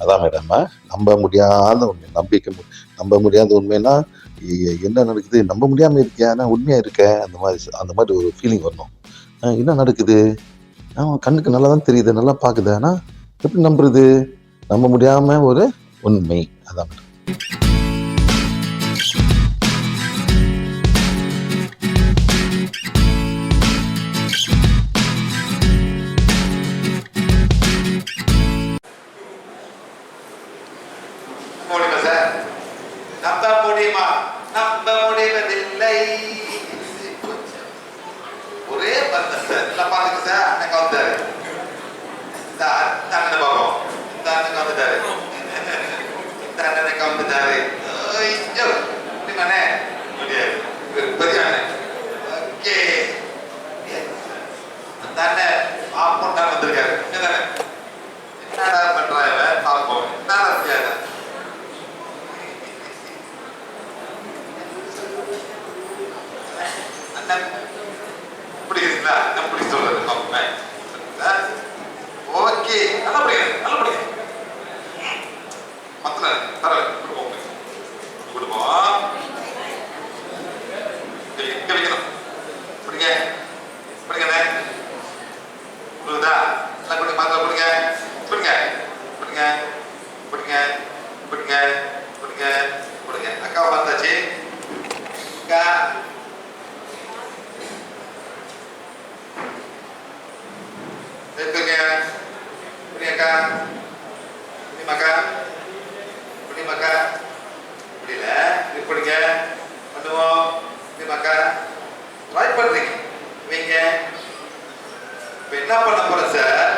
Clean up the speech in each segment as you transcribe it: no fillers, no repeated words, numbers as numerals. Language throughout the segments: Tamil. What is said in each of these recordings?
அதான் மேடம், நம்ப முடியாத உண்மை, நம்ப முடியாத உண்மைன்னா என்ன நடக்குது, நம்ப முடியாம இருக்கியா, ஆனா உண்மையா இருக்க, அந்த மாதிரி ஒரு ஃபீலிங் வரணும். என்ன நடக்குது, கண்ணுக்கு நல்லா தான் தெரியுது, நல்லா பாக்குது, ஆனா எப்படி நம்புறது, நம்ப முடியாம ஒரு உண்மை. அதான் மேடம். நம்ப முடியுமா, நம்ப முடிவதில்லை. ஒரே பந்தம் சார். எல்லாம் பாத்துக்க சார். அண்ணன் வந்தாரு, இந்த அண்ணன் பாப்போம், இந்த அண்ணன் வந்துட்டாரு, இந்த அண்ணனுக்கு வந்துட்டாரு. முடியுமாண்ணே, முடியாது, பெரிய அண்ணன். ஓகே, அந்த அண்ணன் ஆப்போட்டா வந்திருக்காரு. என்னடா பண்றாங்க பார்ப்போம், என்னடா செய்யாத. பிடிக்கிறீங்களா, என்ன பிடிக்க சொல்றது பார்ப்போமே. ஓகே, நல்லா பிடிக்கிறேன், நல்லா பிடிக்கிறேன். மத்தல பரவாயில்ல, கொடுப்போம், எங்க வைக்கணும், பிடிங்க பிடிங்கண்ணே, புரியுதா, எல்லாம் பிடிங்க, மாத்திர பிடிங்க, பிடிங்க பிடிங்க பிடிங்க பிடிங்க பிடிங்க பிடிங்க. அக்காவை பார்த்தாச்சு, அக்கா இருக்குங்க, புரியாக்கா, புரியுமாக்கா, புரியுமாக்கா, புரியல, இப்படிங்க பண்ணுவோம், புரியுமாக்கா, ட்ரை பண்றீங்க நீங்க. இப்ப என்ன பண்ண போறோம் சார்,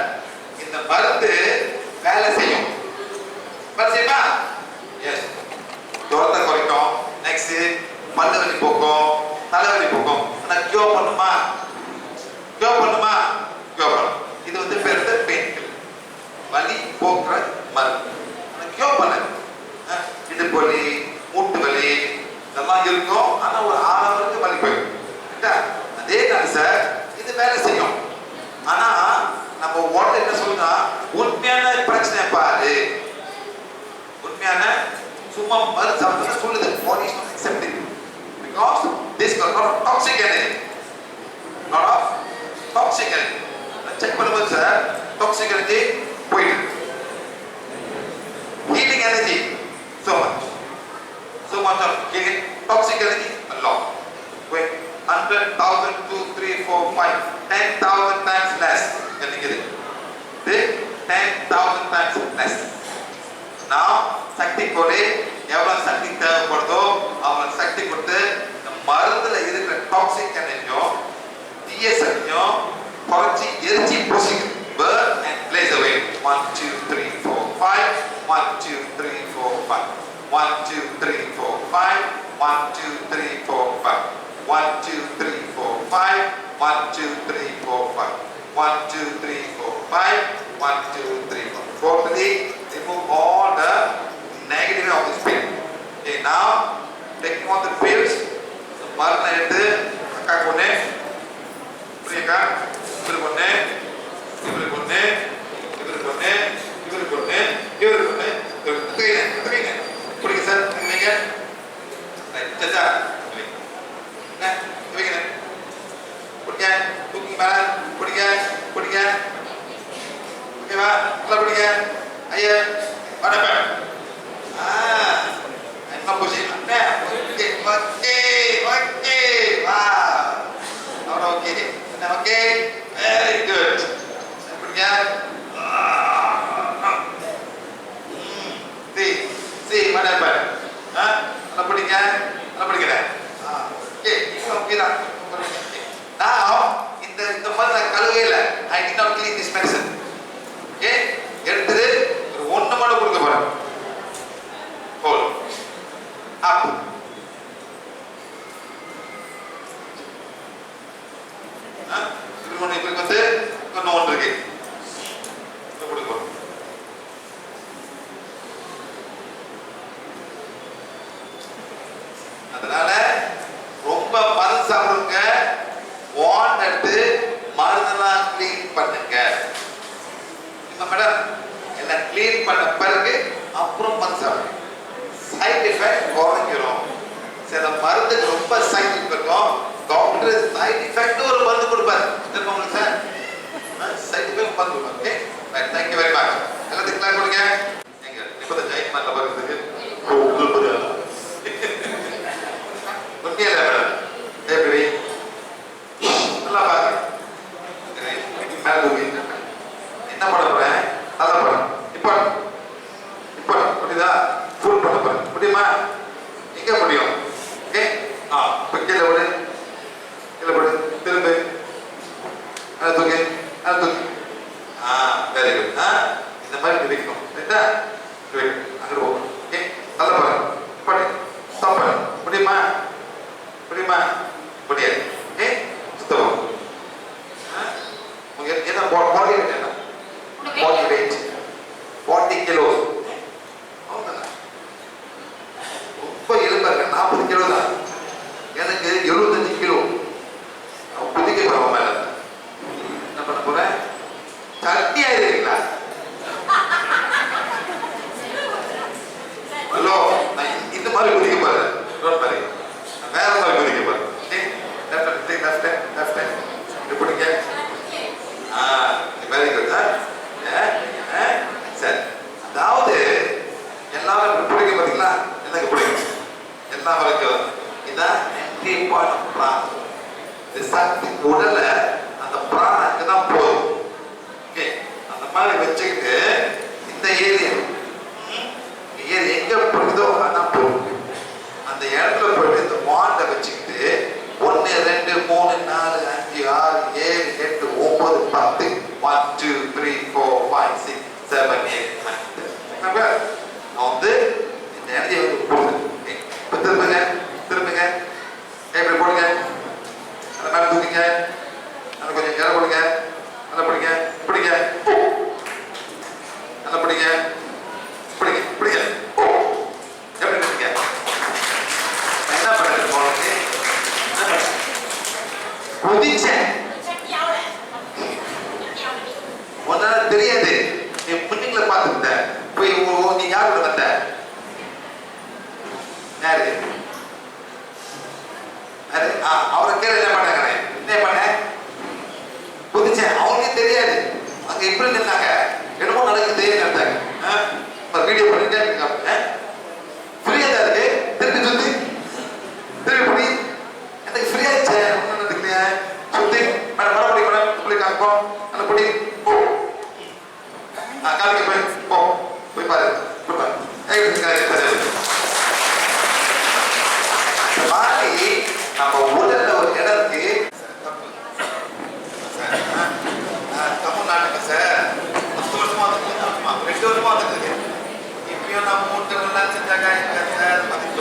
இந்த மருந்து வேலை செய்யும், வேலை செய்யுமா? எஸ், ஜுரத்தை குறைக்கும், நெக்ஸ்ட் பல்லு வலி போக்கும், தலைவலி போக்கும். ஆனா கியூர் பண்ணுமா, கியூர் பண்ணுமா, கியூர் பண்ணும். இது வந்து பேர் பெயின் கில்லர், வலி போக்குற மருந்து. ஆனா கியூர் பண்ண இடுப்பு வலி, மூட்டு வலி இதெல்லாம் இருக்கும், ஆனா ஒரு 6 ஹவருக்கு வலி போயிடும். அதே தான் சார், இது வேலை செய்யும். ஆனா நம்ம உடல் என்ன சொல்றா, உண்மையான பிரச்சனை பாரு, உண்மையான சும்மா மருந்து சாப்பிட்டு சொல்லுது, body is not accepting because this got lot of toxic energy, lot of toxic energy. Check பண்ணும்போது சார் toxic energy போயிடுது, healing energy so much of healing, toxic energy a lot. Wait, 100,000 2 3 4 5 10,000 times less. என்னது இது, 10,000 times less. now சக்தி கோலே எவ்வளவு சக்தி தேவைப்படுதோ அவ்வளவு சக்தி கொடுத்து இந்த மருந்துல இருக்கிற டாக்ஸிக் எனர்ஜியும் தீய சக்தியும் குறைச்சி எரிச்சி பூசிக்கும். burn and blaze away. 1 2 3 4 5 1 2 3 4 5 1 2 3 4 5 1 2 3 4 5 1 2 3 4 5 1 2 3 4 5 1 2 3 4 5 1 2 3 4. Fourthly, remove all the negative of this pain. Okay, now taking on the pills, மருந்து எடுத்து அக்கா கொண்டு, புரியக்கா, இவரு கொண்டு, இவரு கொண்டு, இவரு கொண்டு, இவரு கொண்டு, இவரு கொண்டு, துகைங்க புரியுங்க சார், நீங்க சச்சா என்ன துவைங்க, பிடிங்க, தூக்கி மேல பிடிங்க, பிடிங்க, ஓகேவா, நல்லா பிடிங்க, ஐயா வடப்ப என்ன போச்சு, ஓகே ஓகே ஓகே, வா அவ்வளோ ஓகே, என்ன ஓகே, வெரி குட், பிடிங்க, சி வடப்ப நல்லா பிடிங்க, நல்லா பிடிக்கிறேன், ஓகே ஓகே தான். Now இந்த மாதிரி கழுவையில I did not clean this medicine. Okay, எடுத்து ஒரு 1 மட்டும் கொடுக்க போறேன். ஹோல் அப், இப்படி வந்து இன்னும் ஒன்று இருக்கு கொடுக்க போறோம். அதனால ரொம்ப மருந்து சாப்பிடுங்க, வான் எடுத்து மருந்தெல்லாம் கிளீன் பண்ணுங்க. மேடம் எல்லாம் க்ளீன் பண்ண பிறகு அப்புறம் வந்து சாப்பிடுங்க. சைட் எஃபெக்ட் குறைஞ்சிரும். சில மருந்துக்கு ரொம்ப சைட் எஃபெக்ட் இருக்கும். டாக்டர் சைட் எஃபெக்ட் ஒரு மருந்து கொடுப்பாரு. தெரியுமா உங்களுக்கு சார்? சைட் எஃபெக்ட் மருந்து கொடுப்பாரு. Okay, right, thank you very much. எல்லாத்துக்கும் கிளாஸ் கொடுங்க. நீங்க இப்ப ஜாயின் பண்ண பிறகு உண்மையில எப்படி நல்லா பாருங்க. என்ன பண்ண போறேன்? அதான் பாருங்க. இப்ப இப்ப புரியுதா? ஃபுல் பண்ண போறேன். முடியுமா? எங்க முடியும்? ஓகே, இப்ப கீழே விடு, கீழே விடு, திரும்ப அதை தூக்கி, அதை தூக்கி. Very good. இந்த மாதிரி வைக்கணும். ரைட்டா? அங்கிட்டு போகணும். ஓகே, நல்லா பாருங்க. இப்படி ஸ்டாப் பண்ணு. முடியுமா? முடியுமா? முடியாது. ஓகே, சுத்தம். என்ன பாடி வெயிட் என்ன? Body weight 40 kilos. ரொம்ப எலும்பா இருக்க 40 கிலோ தான். எனக்கு 75 கிலோ. புதிக்க போறோம் மேல. என்ன பண்ண போறேன்? சட்டி ஆயிருக்கீங்களா? ஹலோ, நான் இந்த மாதிரி குதிக்க போறேன். ரோட் மாதிரி வேற மாதிரி குதிக்க போறேன். லெஃப்ட் இப்படிங்க. Very good. சரி, அதாவது எல்லாரும் பிடிக்க பார்த்தீங்களா? எனக்கு பிடிக்கும் எல்லா வரைக்கும். இதான் சக்தி உடல அந்த பிராணத்துக்கு தான் போதும். ஓகே, அந்த மாதிரி வச்சுக்கிட்டு இந்த ஏரியா எங்க பிடிக்குதோ அதான் போகும். அந்த இடத்துல போயிட்டு இந்த மாண்டை வச்சுக்கிட்டு 1 2 3 4 5 6 7 8 9 10 1 2 3 4 5 6 7 8 9 வந்து இந்த எனர்ஜியை வந்து போடுது. இப்போ திரும்புங்க, திரும்புங்க, இப்படி போடுங்க, அந்த மேலே தூக்கிங்க, அதை கொஞ்சம் இற போடுங்க, நல்லா பிடிங்க, பிடிங்க, நல்லா பிடிங்க, பிடிங்க, பிடிங்க, எப்படி பிடிங்க? என்ன பண்ணுறது போனது? குதிச்சேன். உன்னால தெரியாது. நீ முன்னிங்களை பார்த்துக்கிட்ட போய் நீ யாரோட வந்த? யாரு? அவரை கேள்வி என்ன பண்ணாங்க? என்ன பண்ண? குதிச்சேன். அவங்களுக்கே தெரியாது. அங்க எப்படி நின்னாங்க? என்னமோ நடக்குது நடந்தாங்க. வீடியோ பண்ணிட்டே இருக்காங்க. ஃப்ரீயா தான் இருக்கு. திருப்பி சுத்தி திருப்பி பண்ணி எனக்கு ஃப்ரீயா இருந்துச்சு. ஒன்றும் நடக்கலையா? சுத்தி மறுபடி கூட உங்களுக்கு அனுப்போம். அந்த பொடி போ, காலைக்கு போய் போ, போய் பாரு, போய் பாரு. மாதிரி நம்ம உடல்ல ஒரு இடம் இருக்கு. தமிழ்நாட்டுக்கு சார் 10 வருஷமா வந்துருக்கு, 2 வருஷமா வந்துருக்கு. இப்பயும் நான் 3 நாள் செஞ்சாக்கா சார் மதிப்பு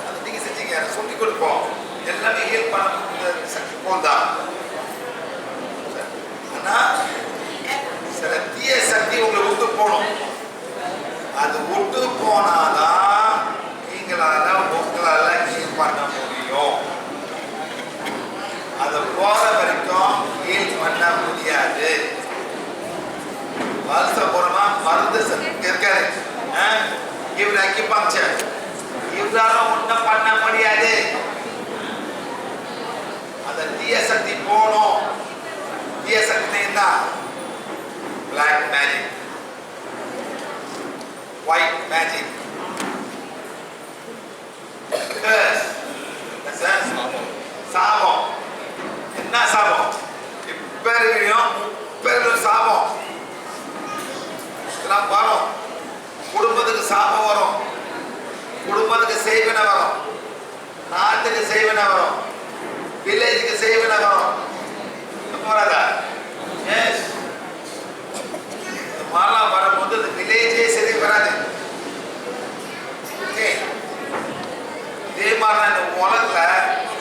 அது நீங்க செஞ்சீங்க, சொல்லி கொடுப்போம். எல்லாமே ஹெல்ப் பண்ண சக்தி போல் தான். ஆனா சில தீய சக்தி உங்களை விட்டு போகணும். அது விட்டு போனாதான் நீங்களால உங்களால ஹீல் பண்ண முடியும். அது போற வரைக்கும் ஹீல் பண்ண முடியாது. வருஷபுறமா மருந்து இருக்காரு. இவர் அக்கிபஞ்சர், இவரால ஒன்றும் பண்ண முடியாது. அந்த தீய சக்தி போகணும். தீய சக்தி என்ன? Black magic, white magic, curse, சாபம். என்ன சாபம்? இப்பெரும் சாபம் இதெல்லாம் வரும். குடும்பத்துக்கு சாபம் வரும், குடும்பத்துக்கு செய்வினை வரும், நாட்டுக்கு செய்வினை வரும், வில்லேஜுக்கு செய்வினை வரும். வராதா? எஸ், இந்த மாதிரிலாம் வரும்போது இந்த வில்லேஜே சரி வராது. ஓகே, இதே மாதிரி இந்த உலகத்துல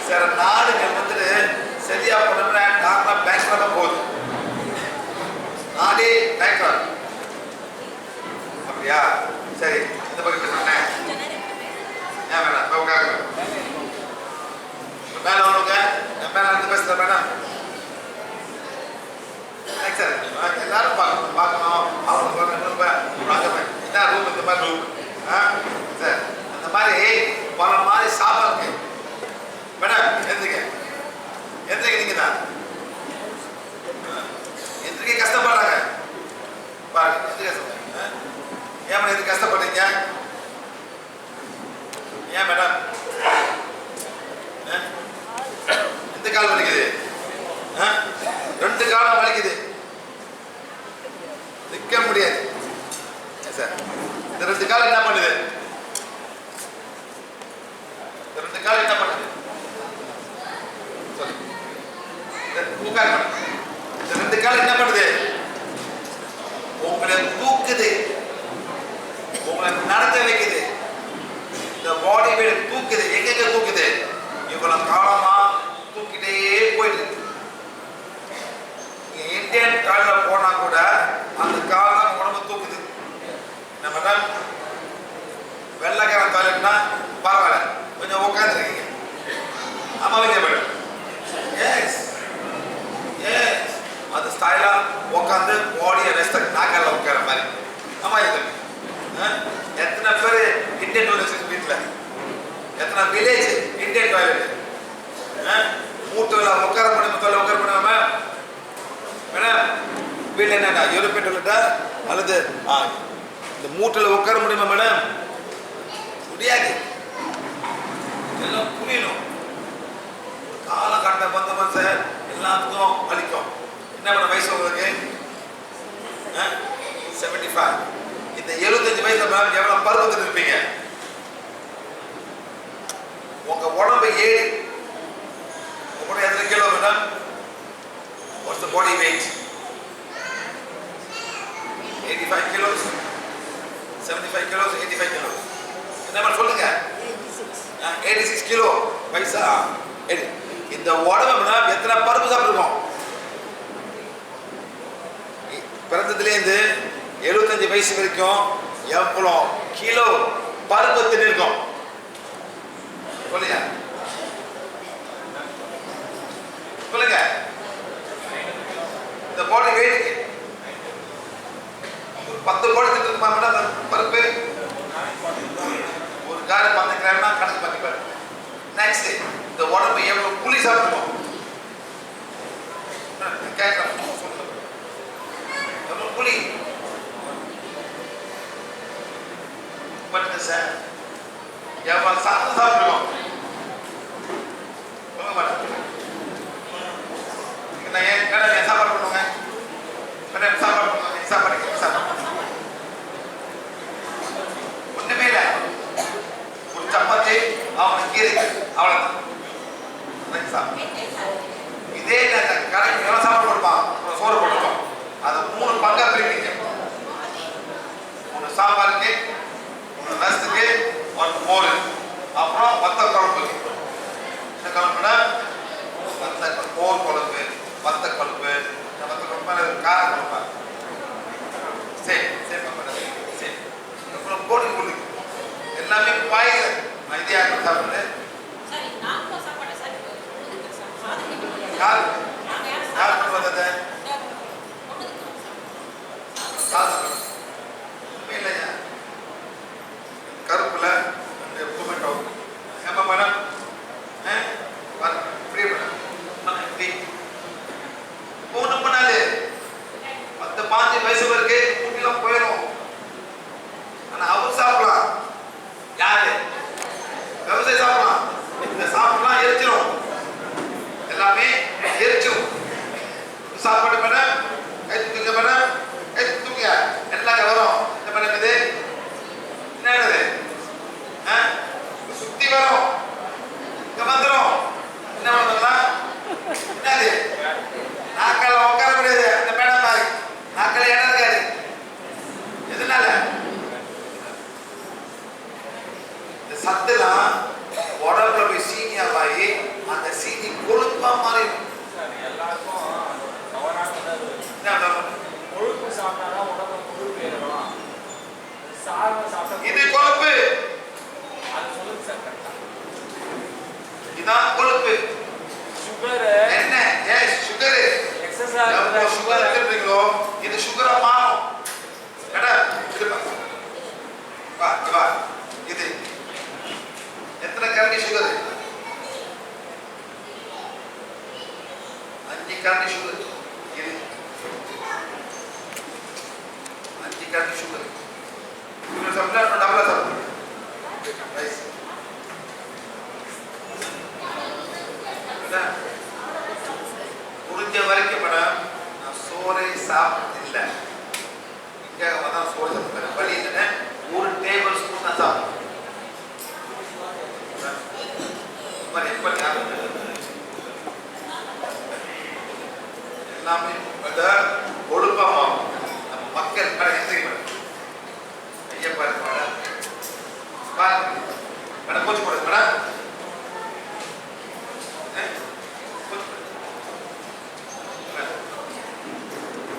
சில நாடுகள் வந்துட்டு சரியா பண்ண டாக்டர் பேங்க்ல போகுது. நாடே பேங்க்ல. அப்படியா? சரி, இந்த பக்கம் சொன்னேன். ஏன் வேணாம்? மேல வாங்க, மேல இருந்து பேசுற வேணாம். எல்லாரும் ஏன் மேடம் எந்த கால் வலிக்குது? ரெண்டு காலம் வலிக்குது, நிற்க முடியாது சார். இந்த ரெண்டு காலம் என்ன பண்ணுது? இந்த ரெண்டு காலம் என்ன பண்ணுது? சொல்லு. இந்த ரெண்டு காலம் என்ன பண்ணுது? உங்களை தூக்குது, உங்களை நடக்க வைக்குது. இந்த பாடி வெயிட் தூக்குது. எங்க தூக்குது? இவ்வளவு காலமா தூக்கிட்டே போயிட்டு இந்தியன் டாய்லெட் போனா கூட அந்த கால் தான் உடம்பு தூக்குது. நம்ம வெள்ளைக்காரன் டாய்லெட்னா பரவாயில்ல, கொஞ்சம் உட்காந்துருக்கீங்க. ஆமா மேடம், எஸ் எஸ், அது ஸ்டைலா உட்காந்து பாடியை ரெஸ்ட் நாக்கால உட்கார மாதிரி. ஆமா இது எத்தனை பேர் இந்தியன் டாய்லெட் வீட்டுல, எத்தனை வில்லேஜ் இந்தியன் டாய்லெட் மூட்டுல உட்கார முடியும், உட்கார முடியாம மேடம் வீட்டில் என்னடா யூரோப்பியன் டாய்லெட்டா அல்லது இந்த மூட்டில் உட்கார முடியுமா மேடம்? முடியாது. எல்லாம் புரியணும். காலகட்டம் வந்தவன் சார் எல்லாத்துக்கும் வலிக்கும். என்ன பண்ண வயசு உங்களுக்கு? 75. இந்த 75 வயசுல மேம் எவ்வளவு பருவத்தில் இருப்பீங்க? உங்க உடம்பு 7. உங்க எத்தனை kilo madam? What's the body weight? 85 kilos, 75 kilos, 85 kilos. என்ன சொல்லுங்க? 86 கிலோ வயசா? இந்த உடம்புனா எத்தனை பருப்பு சாப்பிட்டுருக்கோம்? பிறந்ததுலேருந்து 75 வயசு வரைக்கும் எவ்வளோ கிலோ பருப்பு தின்னிருக்கோம் சொல்லுங்க சொல்லுங்க. இந்த பாடி வெயிட் ஒரு 10 பாடி தின்னிருக்குமா மேடம் பருப்பு? ஒரு காலை 10 கிராம்னா கணக்கு பண்ணிப்பாரு. நெக்ஸ்ட் இந்த உடம்பு எவ்வளவு புளி சாப்பிடுவோம்? கேட்கலாம் எவ்வளவு புளி? பட்டு சார் எவ்வளவு சாதம் சாப்பிடுவோம்? சொல்லுங்க மேடம். நான் ஏன் மேடம் சாப்பாடு பண்ணுவாங்க? மேடம் சாப்பாடு பண்ணுவாங்க, சாப்பாடு ஒண்ணுமே இல்லை. ஒரு சப்பாத்தி அவனுக்கு கீரை அவ்வளவுதான். இதே கடைக்கு எவ்வளவு சாப்பாடு கொடுப்பான்? சோறு கொடுப்போம். அதை 3 பங்கா பிரிப்பீங்க. 1 சாம்பாருக்கு, 1 ரசத்துக்கு, 1 மோர், அப்புறம் வத்த குழம்பு. என்ன குழம்புனா மோர் குழம்பு, வத்த குழம்பு. வத்த குழம்பு கார குழம்பா? சரி சரி சரி. அப்புறம் போட்டு கொடுக்கு எல்லாமே பாயில் இதே சாப்பிடுது. யார் யார் பண்ணுவதை இல்லையா? கருப்புல டொமேட்டோ ஏமா மேடம் இப்படி ஒன்றும் பண்ணாது. 10-15 வயசு வரைக்கும் கூட்டிலாம் போயிடும். ஆனா அவர் சாப்பிடலாம். யாரு? விவசாயி சாப்பிடலாம். இந்த சாப்பிடலாம் எரிச்சிடும், எல்லாமே எரிச்சிடும். சாப்பாடு மேடம் கை தூக்க மேடம், கை தூக்க எல்லாம் வரும். இந்த மேடம் இது என்னது சுத்தி வரும், இங்க வந்துடும். என்ன பண்ணலாம்? என்னது நாக்கால உட்கார முடியாது. அந்த மேடம் மாதிரி நாக்கால இடம் இருக்காது. எதனால? இந்த சத்துலாம் உடம்புல போய் சீனியாவாகி அந்த சீனி கொழுப்பா மாறிடும். கொழுப்பு சாப்பிட்டாதான் உடம்புல கொழுப்பு ஏறணும். இது கொழுப்பு. அது சொல்லுங்க சார். இதான் கொழுப்பு. சுகர் என்ன? எஸ் சுகர். எக்ஸசைஸ் சுகர் எடுத்துறீங்களோ இது சுகரா மாறும். மேடம் இது வா வா. இது எத்தனை கரண்டி சுகர்? 5 கரண்டி சுகர். இது 5 கரண்டி சுகர். இவ்வளவு சாப்பிட்டா டபுளா சாப்பிடும். ரைஸ் மாதிரி எப்ப ஞாபகம் எல்லாமே ஒழுக்கமாகும். நம்ம மக்கள் மேடம் ஐயா பாருங்க மேடம் பாருங்க மேடம் கோச்சு போடுங்க madam.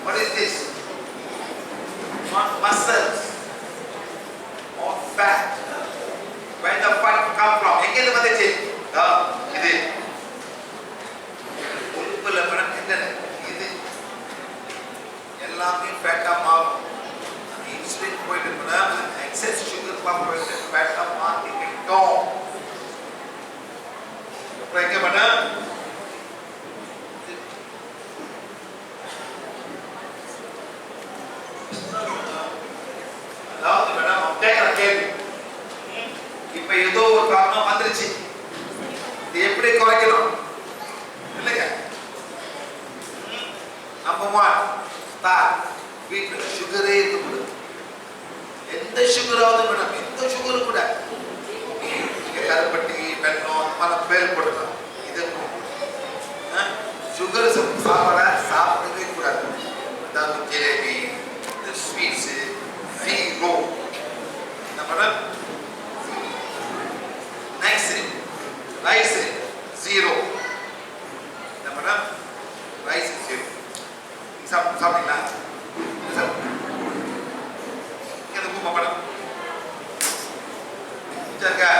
What is this? Muscles or fat? Where the fat come from? எங்க வந்துச்சு? இது உறுப்புல மேடம் என்ன இது எல்லாமே ஃபேட்டா மாறும். இன்சுலின் போயிட்டு மேடம் எக்ஸஸ் சுகர் போயிட்டு ஃபேட்டா மாத்திக்கிட்டோம். அப்புறம் எங்க மேடம் அதாவது மேடம் கேட்கிற கேள்வி இப்ப ஏதோ ஒரு காரணம் வந்துருச்சு, இது எப்படி குறைக்கணும் இல்லைங்க? நம்பர் 1 ஸ்டார்ட் வீட்டில் சுகரே இருக்கக்கூடாது. எந்த சுகராவது மேடம் எந்த சுகரும் கூட கருப்பட்டி வெள்ளம் பல பேர் போடலாம். இது சுகர் சாப்பிடவே கூடாது. அதாவது ஜிலேபி இந்த ஸ்வீட்ஸ் ஜீரோ இந்த மேடம். நெக்ஸ்ட் ரைஸ் ஜீரோ இந்த மேடம் ரைஸ் ஜீரோ. சாப்பிட்டீங்களா? இங்கே பூமா மேடம் இருக்கா?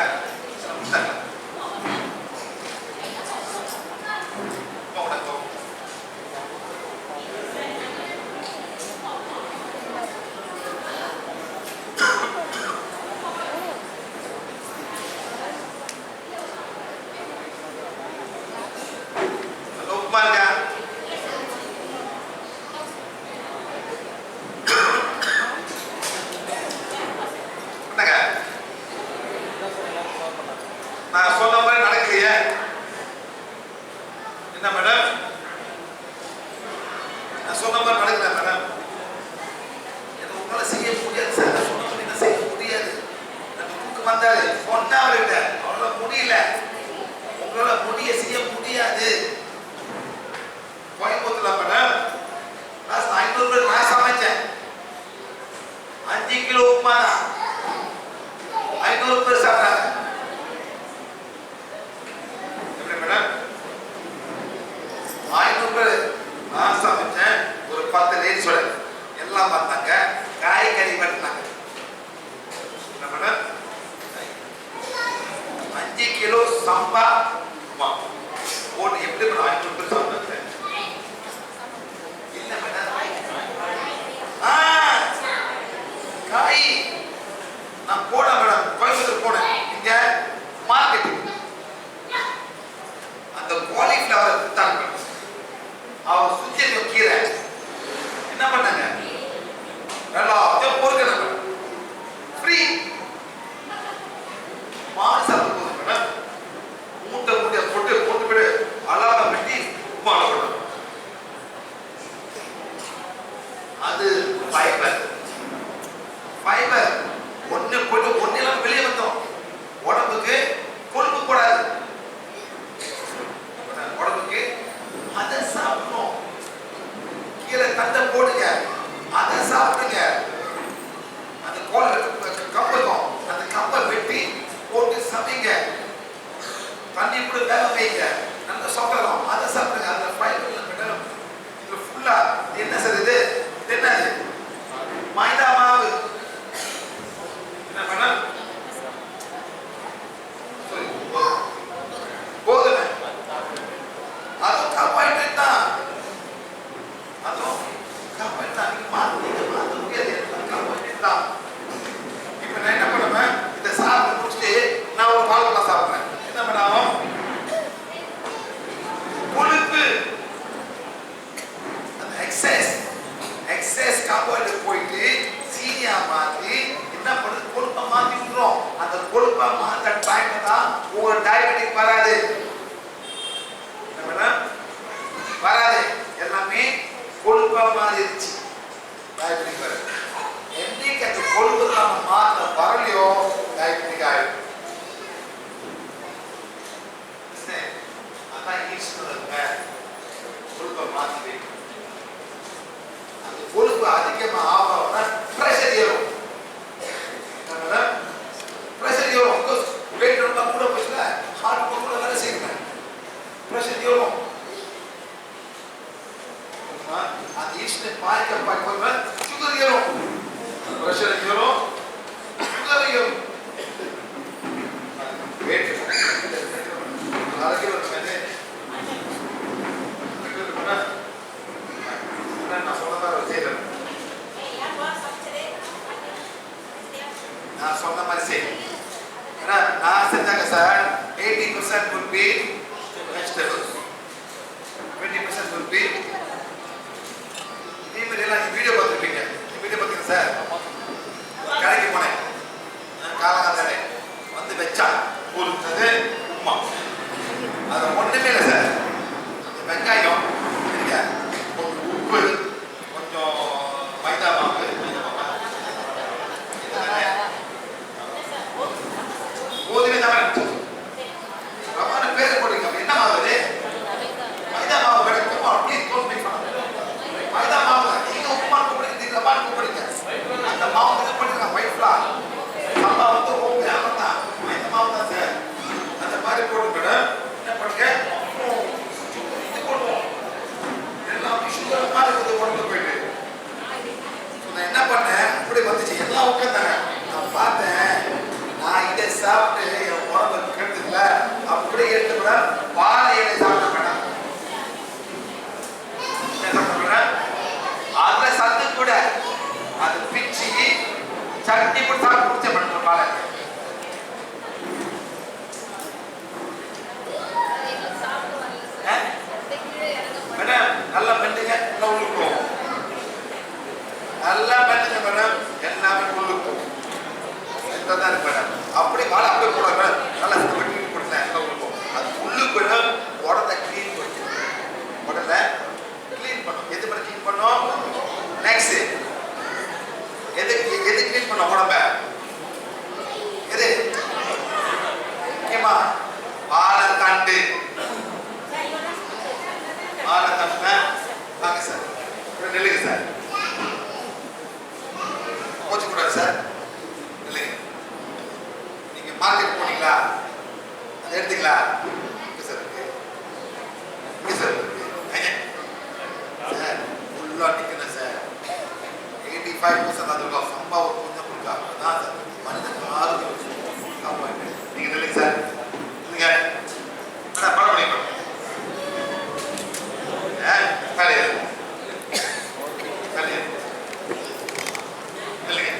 நான் சொன்ன மாதிரி நடக்கலையே என்ன மேடம்? நான் சொன்ன மாதிரி நடக்கல மேடம். உங்களால செய்ய முடியாது சார். நான் சொன்ன மாதிரி என்ன செய்ய முடியாது. நம்ம தூக்கு வந்தாரு சொன்னா அவர்கிட்ட அவரால முடியல. உங்களால முடிய செய்ய முடியாது. கோயம்புத்தூர்ல மேடம் 500 பேர் நான் சமைச்சேன். 5 கிலோ உப்புமா தான் 500 பேர் சாப்பிட்டாங்க. எப்படி மேடம்? 500 பேர் நான் சமைச்சேன். ஒரு 10 லேடிஸோட எல்லாம் பார்த்தாங்க. காய்கறி வெட்டினாங்க. என்ன மேடம்? 5 கிலோ சம்பா உப்புமா போட்டு எப்படி மேடம் 500 பேர் சாப்பிட்டாங்க? இல்ல மேடம் காய் நான் போனேன் மேடம். கோயம்புத்தூர் போனேன். இங்க மார்க்கெட் அந்த காலிஃப்ளவர் வித்தாங்க. அவர் சுத்தி கீரை என்ன பண்ணாங்க? எல்லாத்தையும் பொறுக்கிறாங்க. ஃப்ரீ மாடு சாப்பிட்டு போகுது மேடம். மூட்டை மூட்டை போட்டு விடு அலாரம் வெட்டி உப்புமா போடுறாங்க. அது ஃபைபர் ஒண்ணு போட்டு ஒன்னெல்லாம் வெளியே வந்தோம். உடம்புக்கு கொழுப்பு கூடாது. உடம்புக்கு அதை சாப்பிடணும். கீரை தண்டை போடுங்க, அதை சாப்பிடுங்க. அந்த கம்பம் அந்த கம்பை வெட்டி போட்டு சமைங்க. தண்ணி கூட வேக வைங்க. நல்லா சாப்பிடலாம். அதை சாப்பிடுங்க. அந்த ஃபைபர் இது ஃபுல்லா என்ன சார்? இது என்னது? மைதா மாவு. என்ன மேடம்? கோதுமை. அதுவும் கார்போஹைட்ரேட் தான். அதுவும் கார்போஹைட்ரேட் தான். நீங்க மாத்த முடியாது. கார்போஹைட்ரேட் தான். இப்ப நான் என்ன பண்ணுவேன்? இதை சாப்பிட்டு முடிச்சுட்டு நான் ஒரு வாழைப்பழம் சாப்பிடுறேன். என்ன பண்ணாலும் கொழுப்பு அந்த எக்ஸஸ் கார்போஹைட்ரேட் போயிட்டு சீனியா மாத்தி என்ன பண்ணுது? கொழுப்பை மாத்தி விட்டுரும். அந்த கொழுப்பை மாத்த டைம்ல தான் உங்க டயபெட்டிக் வராது. வராது. எல்லாமே கொழுப்பா மாறிடுச்சு. டயபெட்டிக் வராது. என்னைக்கு அந்த கொழுப்பு நம்ம மாத்த வரலையோ டயபெட்டிக் ஆயிடும். ஈஸ்வரங்க கொழுப்பை மாற்றி வைக்கும். அந்த கொழுப்பு அதிகமாக ஆகணும்னா ப்ரெஷர் ஏறும். ப்ரெஷர் ஏறும். வெயிட் ரொம்ப கூட போச்சுன்னா ஹார்ட் கூட வேலை செய்யணும். ப்ரெஷர் ஏறும். அந்த ஈஸ்வரன் பாய்க்க சுகர் ஏறும். ப்ரெஷர் ஏறும், சுகர் ஏறும். வெயிட் நான் சொன்னதான் செய்யறேன். நான் சொன்ன மாதிரி செய்யும். ஏன்னா நான் செஞ்சாங்க sir 80% would be vegetables, 20% would be இதே மாதிரி எல்லாம் வீடியோ பார்த்துருப்பீங்க. வீடியோ பார்த்தீங்க சார், கடைக்கு போனேன் காலங்காத்தாலே வந்து வச்சா கொடுத்தது உப்புமா. அது ஒன்றுமே இல்லை சார். வெங்காயம் கொஞ்சம் உப்பு, கொஞ்சம் மைதா மாவு, கோதுமை தான் ரவான பேர் போட்டிருக்காங்க. என்ன மாவு அது? மைதா மாவு கிடைக்கும். அப்படியே தோல்வி பண்ணணும். மைதா மாவு தான். நீங்க உப்புமா கூப்பிடுங்க, ரவான் கூப்பிடுங்க. அந்த மாவு தான் பண்ணிருக்காங்க. ஒயிட் ஃபிளார் அம்மா வந்து ஓகே அவன்தான் மைதா மாவு தான் சார். அந்த மாதிரி போட்டு என்ன பண்ணுங்க, இது போடுவோம். எல்லாம் சுகர் மாதிரி வந்து உடம்புல போயிட்டு நான் என்ன பண்ணேன், அப்படி வந்துச்சு. எல்லாம் உட்காந்தாங்க. நான் பார்த்தேன், நான் இதை சாப்பிட்டு என் உடம்பு கெடுத்துக்கல. அப்படியே எடுத்துக்கூட வாழை இலை சாப்பிட வேண்டாம். அதுல சத்து கூட அது பிச்சு சட்னி போட்டு சாப்பிட்டு குடிச்ச பண்ணுறோம். வாழை நல்லா மெல்லுங்க, நல்லா உள்ளுக்கும். நல்லா மெல்லுங்க மேடம், எல்லாமே உள்ளுக்கும். தான் இருக்கு மேடம். அப்படி வாழை அப்படியே போட மேடம். நல்லா வெட்டி கொடுத்தேன், எல்லாம் உள்ளுக்கும். அது உள்ளுக்கு உடலை கிளீன் பண்ணும். உடலை கிளீன் பண்ணும். எது பண்ண கிளீன் பண்ணும்? நெக்ஸ்ட் எது கிளீன் பண்ண உடம்ப? எது முக்கியமா? வாழைத்தண்டு. வாழைத்தண்டு வாங்க சார், நெல்லுங்க சார். போச்சு கூடாது சார். நீங்க மார்க்கெட் போனீங்களா? அதை எடுத்தீங்களா? சார் சார் சார் ஃபுல்லா நிற்கணும் சார். 85% அது சம்பா ஒரு கொஞ்சம் கொடுக்காம தான் சார் மனிதன் ஆரோக்கியம். நீங்க இல்லைங்க சார், இல்லைங்க படம் பண்ணிக்கணும். இல்லைங்க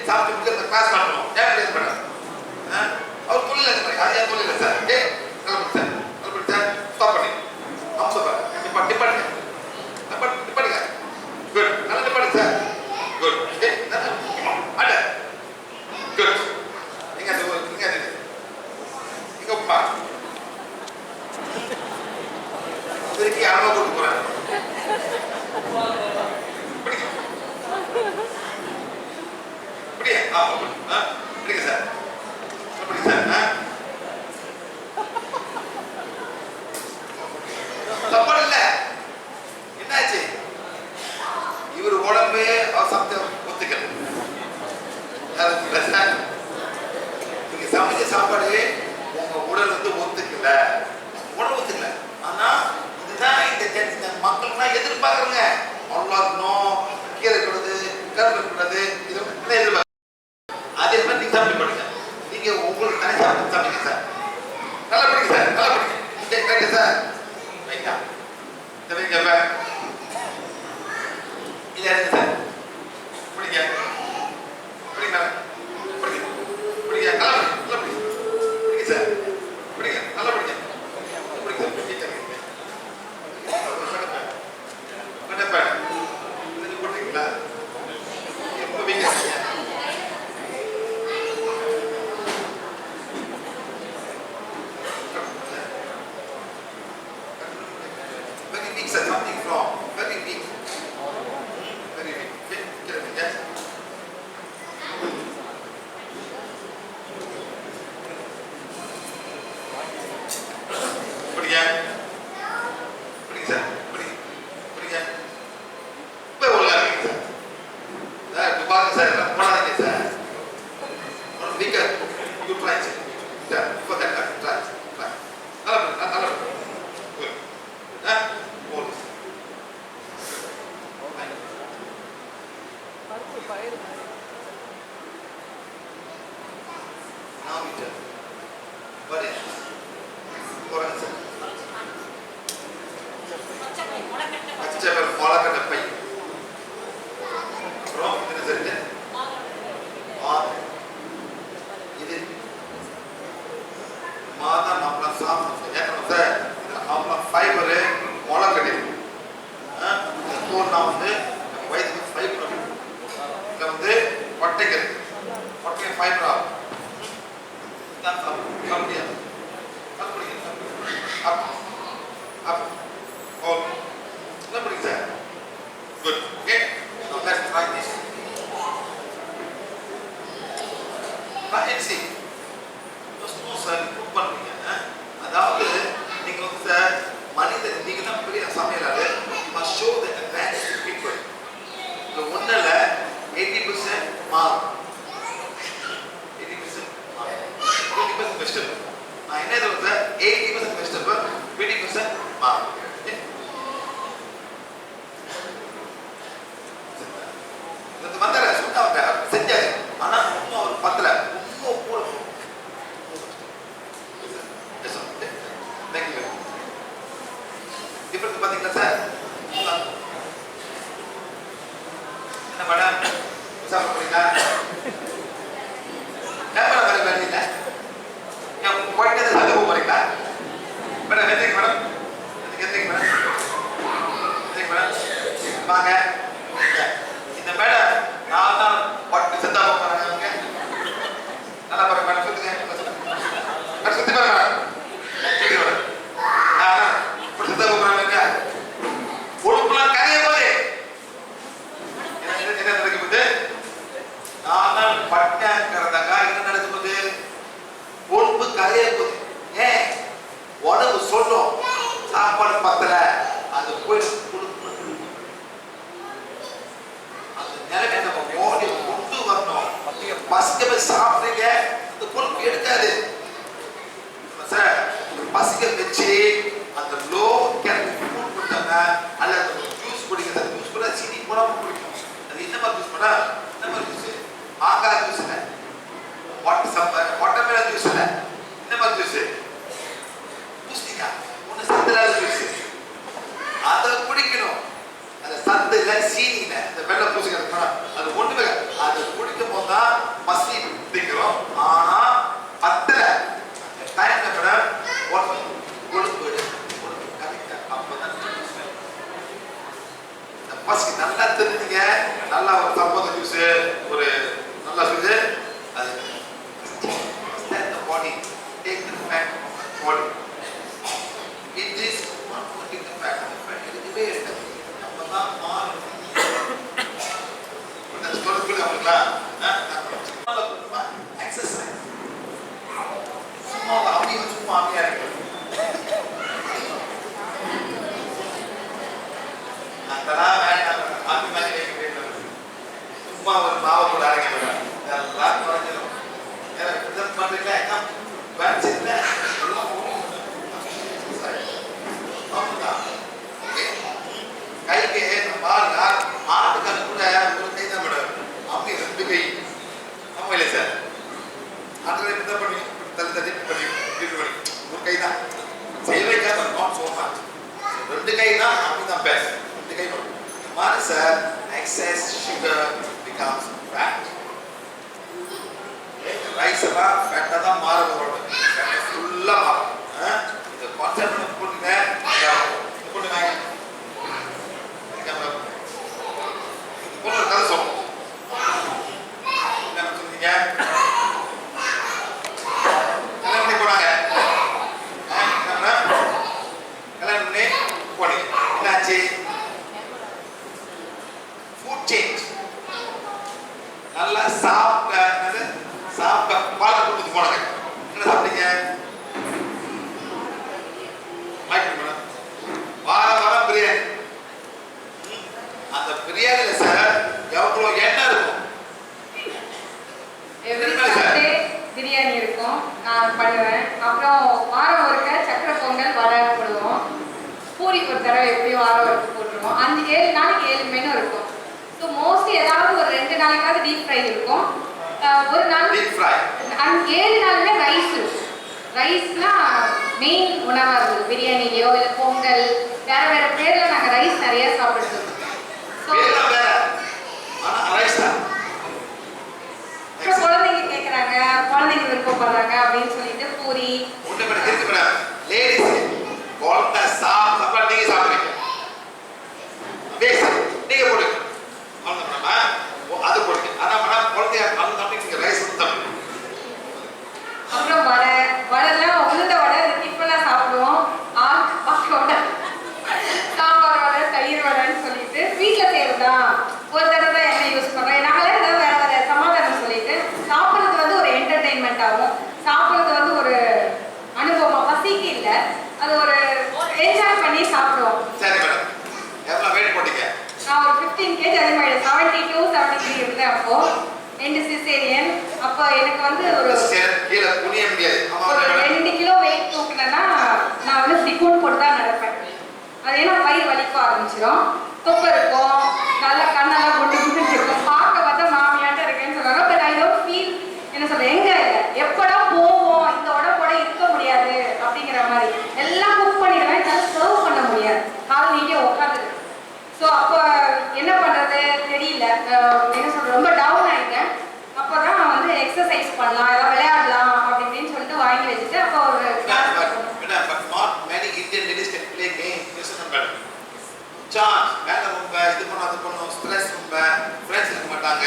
சாப்பிட்டு முடிச்சு கிளாஸ் காட்டணும். ஏன் பேச மேடம் அவர் தொழில் அது மாதிரி அது ஏன் தொழில் இல்லை சார். நல்லா சார், நல்லா சார். ஸ்டாப் பண்ணி அவங்க சொல்றேன் நிப்பாடுங்க நிப்பாடுங்க. குட், நல்லா நிப்பாடுங்க சார். குட். அட குட். நீங்க அது நீங்க அது நீங்க உப்பா திருப்பி அளவா கூட்டு போறேன். அப்படியே அப்படிங்க சார், அப்படிங்க சார். தப்பாடு இல்ல. என்னாச்சு? இவர் உடம்பு அவர் சப்தம் ஒத்துக்கல. சார் நீங்க சமைச்ச சாப்பாடு உங்க உடல் வந்து ஒத்துக்கல, உடல் ஒத்துக்கல. ஆனா இதுதான் இந்த மக்கள்லாம் எதிர்பார்க்கறங்க. அவ்வளோ இருக்கணும், கீரை கொடுது, கரும்பு கொடுது, இது எதிர்பார்க்க. அதே மாதிரி நீங்க சாப்பிட்டு பண்ணுங்க. நீங்க உங்களுக்கு தனி சாப்பிட்டு சாப்பிடுங்க சார். நல்லா படிங்க சார், நல்லா படிங்க சார். வைங்க இந்த வைங்க இதை எடுங்க சார். பிடிங்க பிடிங்க பிடிங்க பிடிங்க நல்லா teacher. What is போறேன் சார். பச்சை மொளக்கட்ட பை. அப்புறம் என்ன சார் இது? இது மாதா நம்மளாம் சாப்பிடணும். ஏன்னா சார் நம்மளாம் ஃபைபரு மொளக்கட்டி தோல்னா வந்து வயிற்றுக்கு ஃபைபர் இதில் வந்து கொட்டைக்கறி கொட்டையை ஃபைபர் ஆகும். தான் சாப்பிட முடியாது. Up, up, all. What is that? Good. Okay. Now let's try this. Try and see. Just no sir. Put one thing. அதாவது நீங்க வந்து சார் மனிதன் நீங்க தான் பெரிய சமையலாளு. You must show the advantage to people. இந்த ஒண்ணுல 80% மாவு, 80% மாவு, 20% vegetable. நான் என்ன சொல்றேன் 80% vegetable 20% மாவு. இது வந்தற சொன்னாங்க செஞ்சாரு. ஆனா இன்னும் ஒரு 10ல இன்னும் போல. Thank you. டிஃபரன்ஸ் பாத்தீங்களா சார்? என்ன மேடம்? சாப்பிட போறீங்களா? கேமரா வேற வரல. போயிட்டு அது போறீங்களா மேடம்? எதுக்கு மேடம்? எதுக்கு மேடம்? வாங்க இந்த மேடம் நான் தான் பட்டு செத்தா போறாங்க. நல்லா பாருங்க மேடம். சுத்துங்க சுத்தி பாருங்க மேடம். செத்தா போறாங்க. உடுப்புலாம் கரைய போது என்ன நடக்க போகுது? நான் தான் பட்டினாங்கிறதாக்கா என்ன நடக்க போகுது? உறுப்பு கரைய போகுது. ஏன் உடம்பு சொல்லும் சாப்பாடு பத்தல அது போய் அந்த நிலைமை நம்ம ஓடி கொண்டு வரணும். பசிக்க சாப்பிடுங்க அந்த பொறுப்பு எடுக்காது சார். பசிக்க வச்சு அந்த லோ கேலரி ஃபுட் கொடுத்தாங்க. அல்லது ஜூஸ் குடிக்கிறது. ஜூஸ் கூட சீனி போடாம குடிக்கணும். அது என்ன மாதிரி ஜூஸ் பண்ணா? என்ன மாதிரி ஜூஸ்? ஆங்கார ஜூஸ் இல்லை, வாட்டர்மெலன் ஜூஸ் இல்லை. என்ன மாதிரி ஜூஸ்? பூசணிக்காய் ஒன்று சத்துலாத ஜூஸ். அதை குடிக்கணும். அந்த சத்து இல்லை, சீனி இல்லை, அந்த வெள்ளை பூசணிக்காய் அது ஒன்றுமே அது குடிக்கும் போது தான் பசி திக்கிறோம். ஆனா பத்துல டைம்ல கூட கொழுப்பு கரெக்டா அப்பதான் பசி நல்லா தெரிஞ்சுங்க. நல்லா ஒரு சம்போத ஜூஸ் ஒரு நல்லா சொல்லு. அது the body take the fat of the body. It is not putting the fat. The fat is the way. அப்பதான் மாறும். இந்த ஸ்டோரிக்குள்ள அவங்களா எக்ஸசைஸ் சும்மா அப்படியா இருக்கு. அதெல்லாம் வேண்டாம். அப்படி மாதிரி வைக்க வேண்டும். சும்மா ஒரு மாவு கூட அரைக்க வேண்டாம். எல்லாம் குறைஞ்சிடும். ரிசல்ட் பண்றீங்களா? என்ன பேட்ச் இல்லை எல்லாம் கைக்கு பாருங்க. ஆட்டுக்கான கூட ஒரு கை தான் மேடம். அப்படி 2 கை நம்ம இல்லை சார். ஆட்டுக்கான இப்படி தான் பண்ணி தள்ளி தள்ளி பண்ணி ஒரு கை தான் செய்வதற்காக நாட் சோ மச். 2 கை தான் அப்படிதான் பெஸ்ட். 2 கை மாறு sir. Excess sugar becomes fat. Rice எல்லாம் ஃபேட்டா தான் மாறுது. ஃபுல்லா மாறும். இந்த கான்செப்ட் போடுங்க. போடுங்க. போடுற கதை சொல்லுங்க. என்ன சொன்னீங்க? கல்யாணம் பண்ணி போனாங்க. கல்யாணம் பண்ணி போனீங்க. என்னாச்சு? Food change. நல்லா சாப்பிட்ட பாலை கொடுத்து போனாங்க. என்ன சாப்பிட்டீங்க? வாரம் பிரியாணி. அந்த பிரியாணில சார் எவ்வளவு எண்ணெய் இருக்கும்? எவ்ரி சண்டே பிரியாணி இருக்கும். நான் பண்ணுவேன். அப்புறம் வாரம் ஒருக்க சக்கரை பொங்கல் வடை போடுவோம். பூரி ஒரு தடவை எப்படியும் வாரம் ஒருக்கு போட்டுருவோம். 7 நாளைக்கு 7 மெனு இருக்கும். ஸோ மோஸ்ட்லி ஏதாவது ஒரு 2 நாளைக்காவது டீப் ஃப்ரை இருக்கும். ஒரு நாள் Deep fry. 7 நாளுமே ரைஸ்னா மெயின் உணவா இருந்தது. பிரியாணிலையோ இல்லை பொங்கல் வேற வேற பேர்ல நாங்க ரைஸ் நிறைய சாப்பிடுறோம். ஸோ பேர்லாம் வேற. ஆனா rice தான். குழந்தைங்க கேட்குறாங்க, குழந்தைங்க விருப்பப்படுறாங்க அப்படின்னு சொல்லிட்டு பூரி. ஒண்ணு மேடம் இருக்கு மேடம். லேடிஸ் குழந்தை சாப்பாடு நீங்க சாப்பிடுறீங்க. பேச நீங்க போடுங்க. குழந்தை மேடம் அது போடுங்க. ஆனா மேடம் குழந்தைய அந்த தம்பி நீங்க ரைஸ் தம்பி. அப்புறம் வடைலாம் உளுந்த வடை டிஃபனாக சாப்பிடுவோம். வடை, சாம்பார் வடை, தயிர் வடைன்னு சொல்லிட்டு வீட்டில் செய்யறதா ஒரு தடவை தான் எண்ணெய் யூஸ் பண்ணுறேன். நாங்களே ஏதாவது வேற வேற சமாதானம் சொல்லிட்டு சாப்பிட்றது வந்து ஒரு என்டர்டெயின்மெண்ட் ஆகும். சாப்பிட்றது வந்து ஒரு அனுபவம், பசிக்கு இல்லை, அது ஒரு என்ஜாய் பண்ணி சாப்பிடுவோம். சரி மேடம். எவ்வளவு வெயிட் போட்டீங்க? நான் ஒரு 15 kg அதிகமாயிடுச்சு. 72, 73 இருந்தேன் அப்போ. 2 சிசேரியன். அப்போ எனக்கு வந்து ஒரு கீழே குனிய முடியாது. ஒரு 2 கிலோ வெயிட் தூக்குனேன்னா நான் வந்து சிக்கோன் போட்டு தான் நடப்பேன். அது ஏன்னா பயிர் வலிக்க ஆரம்பிச்சிடும், தொப்பை இருக்கும், நல்லா கண்ணெல்லாம் கொண்டு இருக்கும், பார்க்க பார்த்தா மாமியாட்ட இருக்கேன்னு சொல்றாங்க. பட் ஐ டோன்ட் ஃபீல், என்ன சொல்றேன், எங்க இல்லை எப்படா போவோம், இந்த உடம்போட இருக்க முடியாது அப்படிங்கிற மாதிரி. எல்லாம் குக் பண்ணிடுவேன், என்னால் சர்வ் பண்ண முடியாது, கால் நீட்டே உட்காந்துருக்கு. ஸோ அப்போ என்ன பண்றது தெரியல, என்ன சொல்ற, ரொம்ப டவுன் ஆயிட்டேன். அப்போதான் வந்து எக்ஸசைஸ் பண்ணலாம், ஏதாவது விளையாடலாம் அப்படி இப்படின்னு சொல்லிட்டு வாங்கி வச்சுட்டு அப்போ ஒரு but not many Indian ladies can play games. Listen madam. Chance மேல ரொம்ப இது பண்ண அது பண்ணோம், ஸ்ட்ரெஸ் ரொம்ப, ஃப்ரெண்ட்ஸ் இருக்க மாட்டாங்க.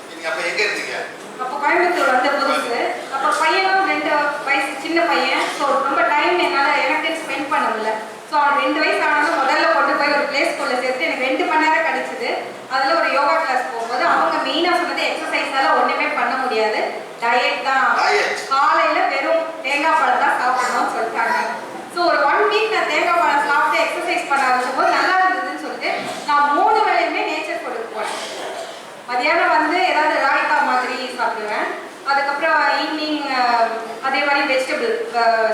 நீங்க அப்ப எங்க இருந்தீங்க? அப்போ கோயம்புத்தூர் வந்த புதுசு. அப்போ பையனும் 2 வயசு சின்ன பையன். ஸோ ரொம்ப டைம் என்னால் எனக்கு ஸ்பெண்ட் பண்ண முடியல. ஸோ அவன் 2 வயசு ஆனாலும் முதல்ல கொண்டு போய் ஒரு பிளே ஸ்கூலில் சேர்த்து எனக்கு 2 மணி நேரம் கிடைச்சிது. அதில் ஒரு யோகா கிளாஸ் போகும்போது அவங்க மெயினாக சொன்னது எக்ஸசைஸால் ஒன்றுமே பண்ண முடியாது, டயட் தான், காலையில் வெறும் தேங்காய் பழம் தான் சாப்பிடணும்னு சொல்லிட்டாங்க. ஸோ ஒரு 1 வீக் நான் தேங்காய் பழம் சாப்பிட்டு எக்ஸசைஸ் பண்ண ஆரம்பிச்சும் போது நல்லா இருந்ததுன்னு சொல்லிட்டு நான் 3 வேளையுமே நேச்சர் ஃபுட்டுக்கு போனேன். மதியானம் வந்து ஏதாவது ராய்த்தா மாதிரி சாப்பிடுவேன். அதுக்கப்புறம் ஈவினிங் அதே மாதிரி வெஜிடபிள்,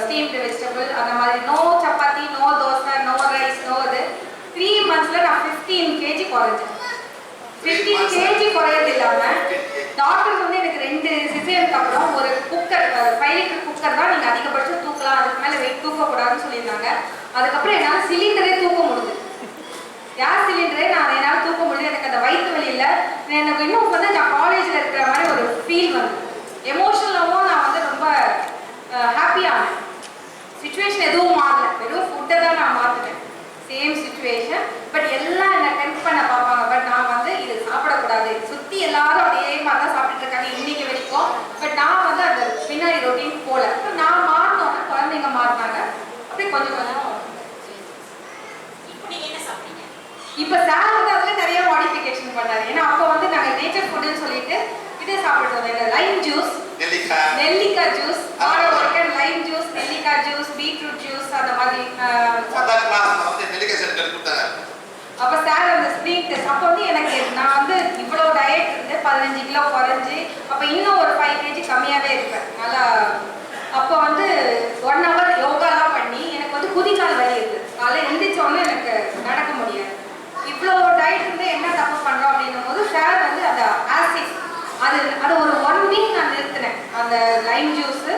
ஸ்டீம்டு வெஜிடபிள், அந்த மாதிரி. No chapati, no dosa, no rice, no இது. 3 monthsல நான் 15 kg குறைஞ்சேன். 15 kg குறையது இல்லாமல் டாக்டர் வந்து எனக்கு 2 சிசேரியனுக்கு அப்புறம் ஒரு குக்கர், 5 லிட்டர் குக்கர் தான் நீங்கள் அதிகபட்சம் தூக்கலாம், அதுக்கு மேலே வெயிட் தூக்கக்கூடாதுன்னு சொல்லியிருந்தாங்க. அதுக்கப்புறம் என்னால் சிலிண்டரே தூக்க முடியுது, கேஸ் சிலிண்டரே நான் என்னால் தூக்க முடியுது. எனக்கு அந்த வயிற்று வலி இல்லை. எனக்கு இன்னும் வந்து நான் காலேஜில் இருக்கிற மாதிரி ஒரு ஃபீல் வந்து எமோஷனலாகவும் நான் வந்து ரொம்ப ஹாப்பியானேன். சுச்சுவேஷன் எதுவும் மாறல, வெறும் ஃபுட்டை தான் நான் மாற்றினேன். சேம் சுச்சுவேஷன், பட் எல்லாம் என்னை டெம்ப் பண்ண பார்ப்பாங்க. பட் நான் வந்து இது சாப்பிடக்கூடாது, சுற்றி எல்லாரும் அதே மாதிரி தான் சாப்பிட்டுட்டு இருக்காங்க இன்னைக்கு வரைக்கும். பட் நான் வந்து அந்த பின்னாடி ரொட்டீன் போல. நான் மாறினோன்னா குழந்தைங்க மாறினாங்க. அப்படி கொஞ்சம் கொஞ்சம். இப்போ சார் வந்து அதில் நிறைய மாடிஃபிகேஷன் பண்ணாரு. ஏன்னா அப்போ வந்து நாங்கள் நேச்சர் ஃபுட்டுன்னு சொல்லிட்டு இதை சாப்பிடுறது, இந்த லைம் ஜூஸ், நெல்லிக்காய் ஜூஸ், லைம் ஜூஸ், நெல்லிக்காய் ஜூஸ், பீட்ரூட் ஜூஸ், அந்த மாதிரி. அப்போ சார் அந்த ஸ்வீட் அப்போ வந்து எனக்கு நான் வந்து இவ்வளோ டயட் இருந்து 15 கிலோ குறைஞ்சி அப்போ இன்னும் ஒரு 5 kg கம்மியாகவே இருப்பேன் நல்லா. அப்போ வந்து 1 hour யோகாலாம் பண்ணி எனக்கு வந்து குதிக்கால் வலி இருக்குது. காலையில் எழுந்திரிச்சோன்னே எனக்கு நடக்க முடியாது. இவ்வளோ டயட் இருந்து என்ன தப்பு பண்ணுறோம் அப்படின்னும் போது சார் வந்து அந்த ஆசிட் அது ஒரு 1 வீக் நான் நிறுத்தினேன். அந்த லைம் ஜூஸு,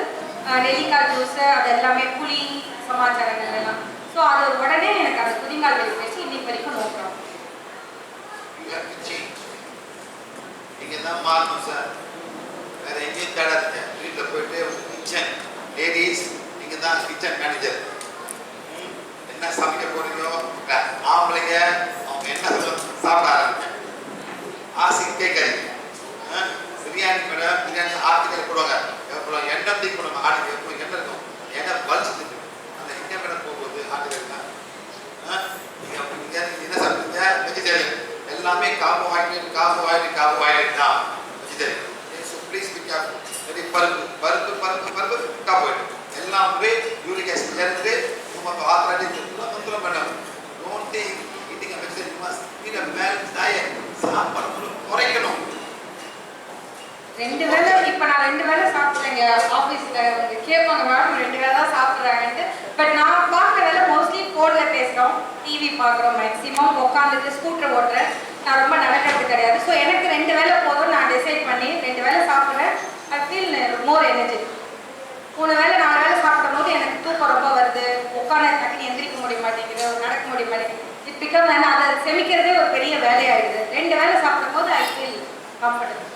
நெல்லிக்காய் ஜூஸு, அது எல்லாமே புளி சமாச்சாரங்கள் எல்லாம். ஸோ அது உடனே எனக்கு அந்த குதிங்கால் வலி பேசி இன்னைக்கு வரைக்கும் நோக்கிறோம். நீங்கள் தான் மாறணும் சார், வேற எங்கேயும் தேடாதீங்க. வீட்டில் போயிட்டு கிச்சன் லேடிஸ், நீங்கள் தான் கிச்சன் மேனேஜர். என்ன சமைக்க போறீங்களோ ஆம்பளைங்க அவங்க என்ன சாப்பிட ஆரம்பிங்க, ஆசை கேட்காதீங்க. பிரியாணி மேடம் பிரியாணி ஆட்டுக்கறி போடுவாங்க, எவ்வளோ எண்ணெய் தீ போடுவாங்க, ஆட்டுக்கு எவ்வளோ எண்ணெய் இருக்கும், எண்ணெய் வலிச்சு அந்த எண்ணெய் மேடம் போகும்போது ஆட்டுக்கறி தான். நீங்கள் என்ன சாப்பிடுங்க, வெஜிடேரியன் எல்லாமே கார்போஹைட்ரேட் தான் vegetarian. So please be careful. Very பருப்பு கார்போஹைட்ரேட் எல்லாமே யூரிக் ஆசிட் இருந்து நம்ம ஆத்ராய்டிஸ் எல்லாம் கண்ட்ரோல் பண்ணணும். Don't think eating a vegetarian, you must eat a balanced diet. சாப்பாடு குறைக்கணும். 2 வேளை இப்போ நான் 2 வேளை சாப்பிட்றேங்க. ஆஃபீஸில் கேட்பாங்க மேடம் 2 வேளை தான் சாப்பிட்றாங்கன்ட்டு. பட் நான் பார்க்குற வேலை மோஸ்ட்லி ஃபோனில் பேசுகிறோம், டிவி பார்க்குறோம், மேக்ஸிமம் உட்காந்துட்டு ஸ்கூட்டர் ஓட்டுறேன். நான் ரொம்ப நடக்கிறது கிடையாது. ஸோ எனக்கு 2 வேளை போதும் நான் டிசைட் பண்ணி 2 வேளை சாப்பிட்றேன். செமிக்கிறதே ஒரு பெரிய வேலையாயிடுது. 2 வேளை சாப்பிடும் போது ஐ ஃபீல் கம்ஃபர்டபுள்.